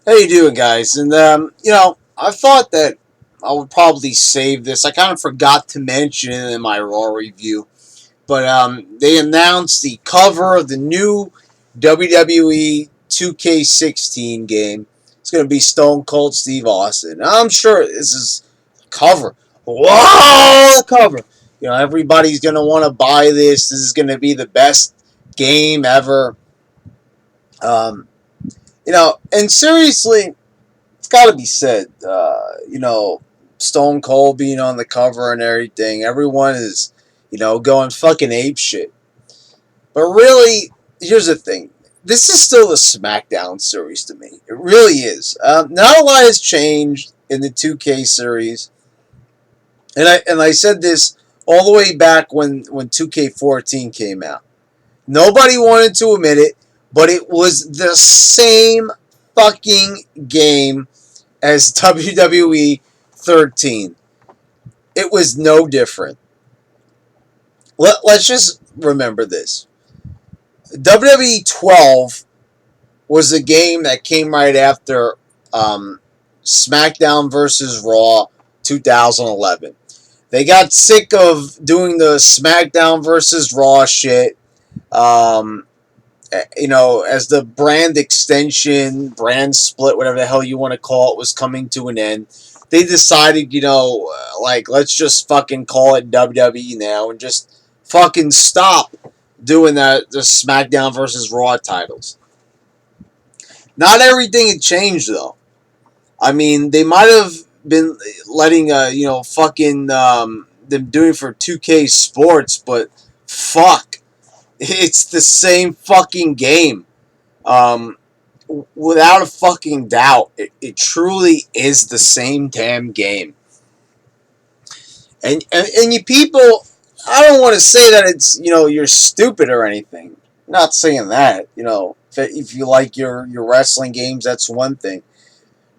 How you doing, guys? And I thought that I would probably save this. I kind of forgot to mention it in my Raw review, but they announced the cover of the new WWE 2K16 game. It's going to be Stone Cold Steve Austin. I'm sure this is a cover. Whoa, the cover! Everybody's going to want to buy this. This is going to be the best game ever. Um, and seriously, it's got to be said. Stone Cold being on the cover and everything, everyone is, going fucking ape shit. But really, here's the thing. This is still the SmackDown series to me. It really is. Not a lot has changed in the 2K series, and I said this all the way back when 2K14 came out. Nobody wanted to admit it, but it was the same fucking game as WWE 13. It was no different. Let's just remember this. WWE 12 was a game that came right after SmackDown versus Raw 2011. They got sick of doing the SmackDown versus Raw shit. Um, as the brand extension, brand split, whatever the hell you want to call it, was coming to an end, they decided, let's just fucking call it WWE now and just fucking stop doing the SmackDown versus Raw titles. Not everything had changed though. I mean, they might have been letting fucking them doing for 2K Sports, but fuck, it's the same fucking game. Um, Without a fucking doubt, it truly is the same damn game. And you people, I don't want to say that it's you're stupid or anything. I'm not saying that. If you like your wrestling games, that's one thing.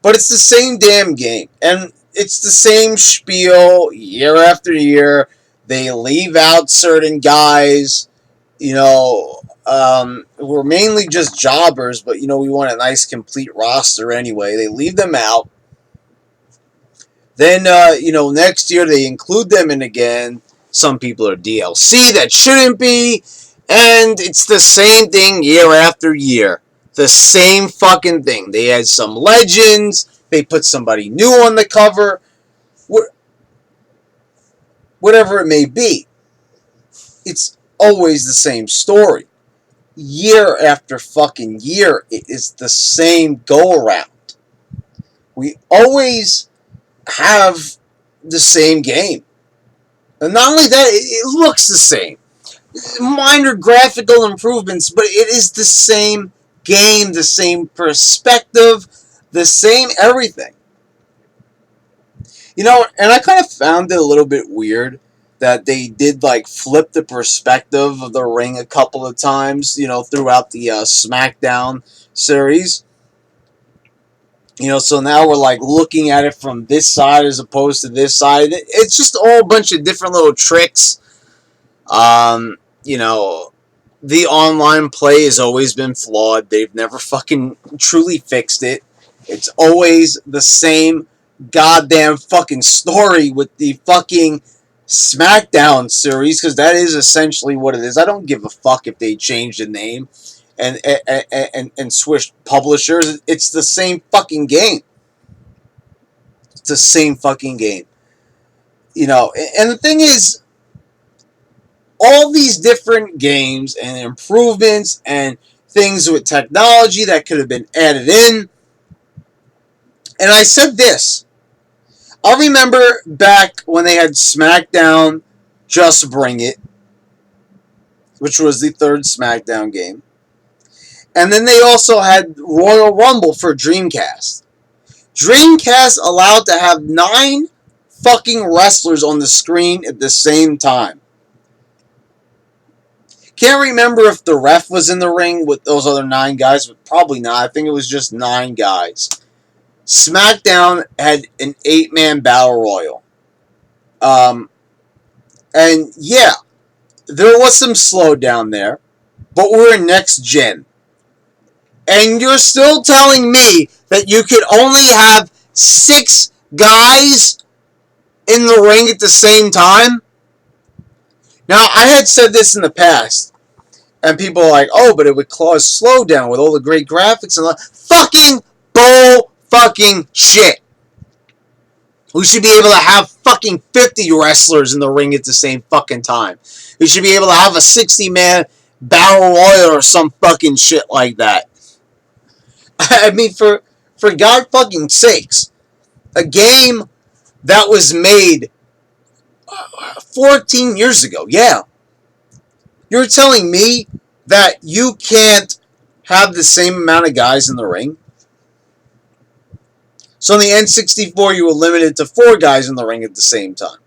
But it's the same damn game, and it's the same spiel year after year. They leave out certain guys, who are mainly just jobbers, but we want a nice complete roster anyway. They leave them out. Then next year they include them in again. Some people are DLC that shouldn't be, and it's the same thing year after year. The same fucking thing. They had some legends. They put somebody new on the cover. Whatever it may be, it's always the same story. Year after fucking year, it is the same go around. We always have the same game. And not only that, it looks the same. Minor graphical improvements, but it is the same game, the same perspective, the same everything. And I kind of found it a little bit weird that they did flip the perspective of the ring a couple of times, throughout the SmackDown series. So now we're looking at it from this side as opposed to this side. It's just a whole bunch of different little tricks. Um, you know, the online play has always been flawed. They've never fucking truly fixed it. It's always the same goddamn fucking story with the fucking SmackDown series, because that is essentially what it is. I don't give a fuck if they change the name and switch publishers. It's the same fucking game. It's the same fucking game. And the thing is, all these different games and improvements and things with technology that could have been added in. And I said this. I remember back when they had SmackDown Just Bring It, which was the third SmackDown game. And then they also had Royal Rumble for Dreamcast. Dreamcast allowed to have 9 fucking wrestlers on the screen at the same time. Can't remember if the ref was in the ring with those other 9 guys, but probably not. I think it was just 9 guys. SmackDown had an 8-man battle royal. And yeah, there was some slowdown there, but we're in next gen. And you're still telling me that you could only have 6 guys in the ring at the same time? Now, I had said this in the past, and people are like, oh, but it would cause slowdown with all the great graphics and all. Fucking bull fucking shit. We should be able to have fucking 50 wrestlers in the ring at the same fucking time. We should be able to have a 60-man battle royal or some fucking shit like that. I mean, for God fucking sakes, a game that was made 14 years ago, yeah. You're telling me that you can't have the same amount of guys in the ring? So in the N64, you were limited to 4 guys in the ring at the same time.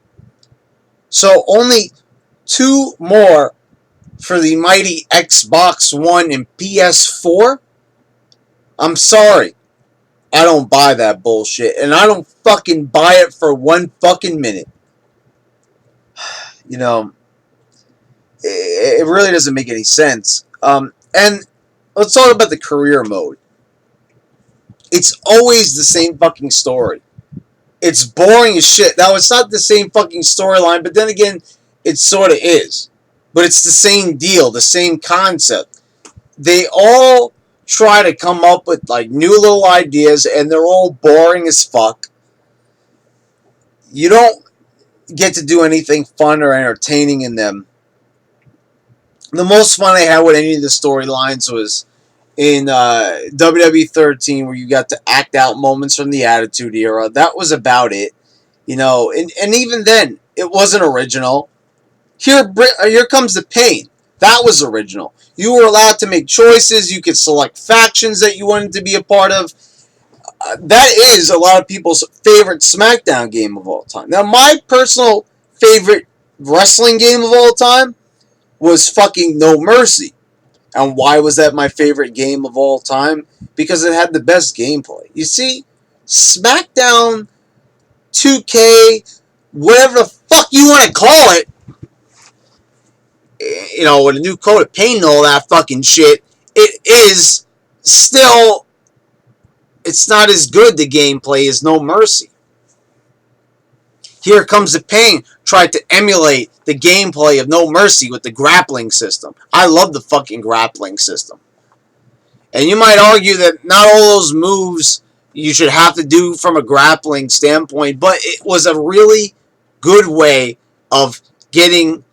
So only 2 more for the mighty Xbox One and PS4? I'm sorry. I don't buy that bullshit. And I don't fucking buy it for 1 fucking minute. You know, it really doesn't make any sense. And let's talk about the career mode. It's always the same fucking story. It's boring as shit. Now, it's not the same fucking storyline, but then again, it sort of is. But it's the same deal, the same concept. They all try to come up with like new little ideas, and they're all boring as fuck. You don't get to do anything fun or entertaining in them. The most fun I had with any of the storylines was in WWE 13, where you got to act out moments from the Attitude Era. That was about it. You know, and even then, it wasn't original. Here comes the pain. That was original. You were allowed to make choices. You could select factions that you wanted to be a part of. That is a lot of people's favorite SmackDown game of all time. Now, my personal favorite wrestling game of all time was fucking No Mercy. And why was that my favorite game of all time? Because it had the best gameplay. You see, SmackDown, 2K, whatever the fuck you want to call it, you know, with a new coat of paint and all that fucking shit, it is still, it's not as good, the gameplay, as No Mercy. Here Comes the Pain tried to emulate the gameplay of No Mercy with the grappling system. I love the fucking grappling system. And you might argue that not all those moves you should have to do from a grappling standpoint, but it was a really good way of getting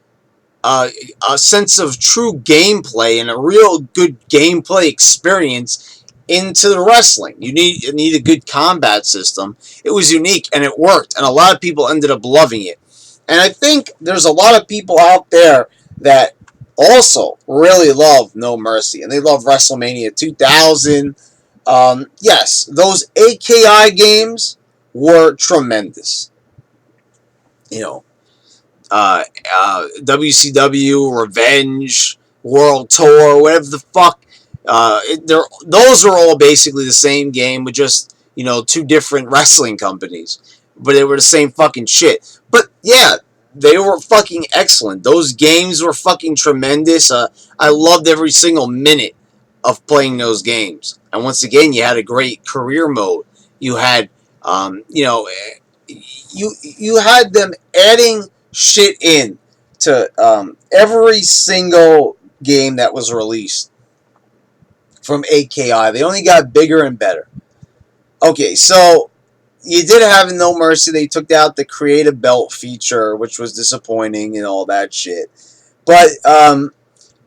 a sense of true gameplay and a real good gameplay experience into the wrestling. You need a good combat system. It was unique and it worked, and a lot of people ended up loving it. And I think there's a lot of people out there that also really love No Mercy, and they love WrestleMania 2000. Yes, those AKI games were tremendous. You know, WCW, Revenge, World Tour, whatever the fuck. Those are all basically the same game with just, you know, 2 different wrestling companies. But they were the same fucking shit. But yeah, they were fucking excellent. Those games were fucking tremendous. I loved every single minute of playing those games. And once again, you had a great career mode. You had, you know, you had them adding shit in to every single game that was released from AKI. They only got bigger and better. Okay, so you did have in No Mercy, they took out the creative belt feature, which was disappointing and all that shit. But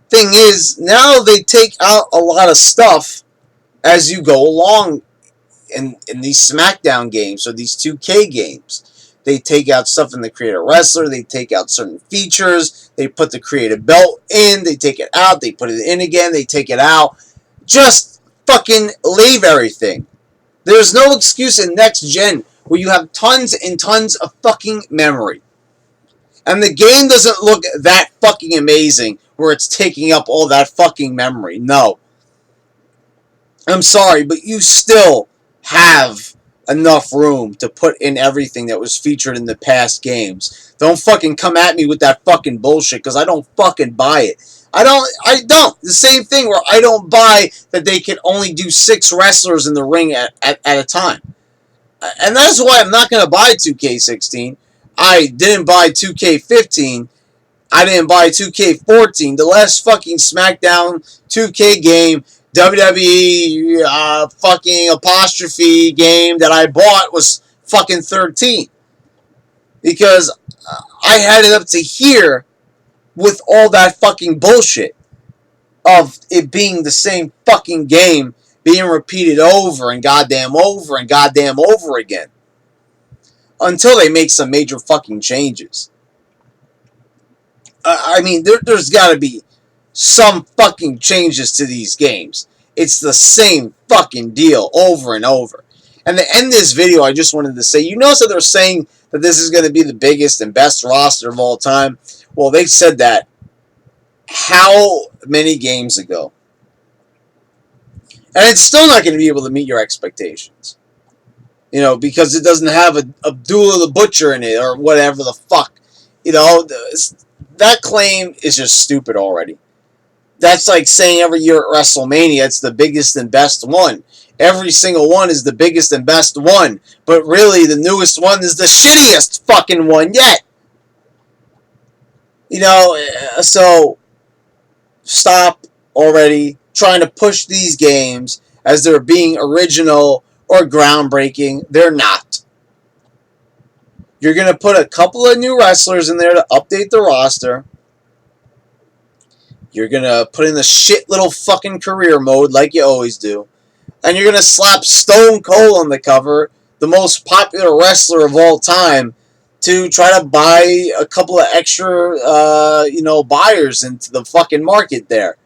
thing is, now they take out a lot of stuff as you go along in these SmackDown games or these 2K games. They take out stuff in the Creative Wrestler. They take out certain features. They put the creative belt in. They take it out. They put it in again. They take it out. Just fucking leave everything. There's no excuse in next gen where you have tons and tons of fucking memory. And the game doesn't look that fucking amazing where it's taking up all that fucking memory. No. I'm sorry, but you still have enough room to put in everything that was featured in the past games. Don't fucking come at me with that fucking bullshit, because I don't fucking buy it. I don't. The same thing where I don't buy that they can only do 6 wrestlers in the ring at a time. And that's why I'm not going to buy 2K16. I didn't buy 2K15. I didn't buy 2K14. The last fucking SmackDown 2K game, WWE fucking apostrophe game that I bought was fucking 13. Because I had it up to here with all that fucking bullshit of it being the same fucking game being repeated over and goddamn over again. Until they make some major fucking changes. I mean, there's got to be some fucking changes to these games. It's the same fucking deal over and over. And to end this video, I just wanted to say, you notice that they're saying that this is going to be the biggest and best roster of all time? Well, they said that how many games ago? And it's still not going to be able to meet your expectations. You know, because it doesn't have Abdullah the Butcher in it or whatever the fuck. You know, that claim is just stupid already. That's like saying every year at WrestleMania it's the biggest and best one. Every single one is the biggest and best one. But really, the newest one is the shittiest fucking one yet. You know, so stop already trying to push these games as they're being original or groundbreaking. They're not. You're going to put a couple of new wrestlers in there to update the roster. You're going to put in the shit little fucking career mode like you always do. And you're going to slap Stone Cold on the cover, the most popular wrestler of all time, to try to buy a couple of extra, buyers into the fucking market there.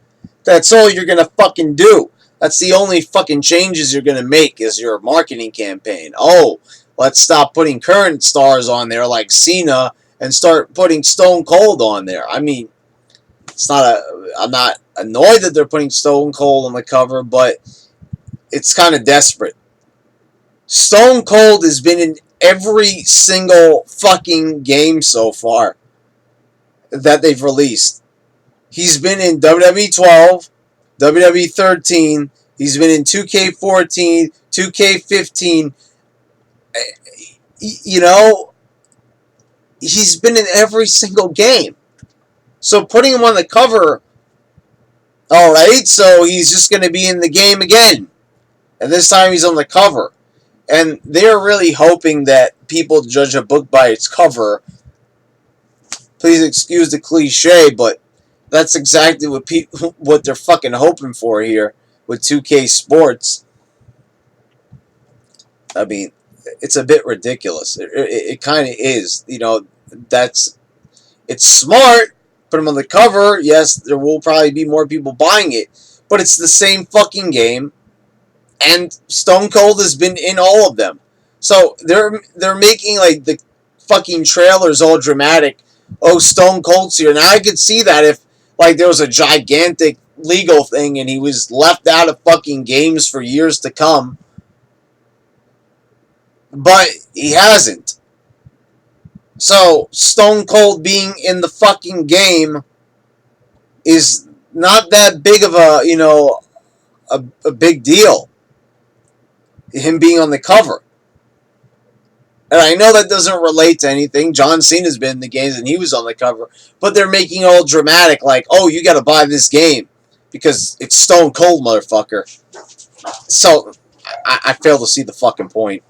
That's all you're going to fucking do. That's the only fucking changes you're going to make is your marketing campaign. Oh, let's stop putting current stars on there like Cena and start putting Stone Cold on there. I mean, I'm not annoyed that they're putting Stone Cold on the cover, but it's kind of desperate. Stone Cold has been in every single fucking game so far that they've released. He's been in WWE 12, WWE 13. He's been in 2K14, 2K15. You know, he's been in every single game. So putting him on the cover, alright, so he's just going to be in the game again. And this time he's on the cover. And they're really hoping that people judge a book by its cover. Please excuse the cliche, but that's exactly what they're fucking hoping for here with 2K Sports. I mean, it's a bit ridiculous. It kind of is. You know, it's smart. Put them on the cover. Yes, there will probably be more people buying it. But it's the same fucking game. And Stone Cold has been in all of them. So they're making like the fucking trailers all dramatic. Oh, Stone Cold's here. Now I could see that if like there was a gigantic legal thing and he was left out of fucking games for years to come. But he hasn't. So Stone Cold being in the fucking game is not that big of a big deal. Him being on the cover. And I know that doesn't relate to anything. John Cena's been in the games and he was on the cover. But they're making it all dramatic like, oh, you got to buy this game because it's Stone Cold, motherfucker. So I fail to see the fucking point.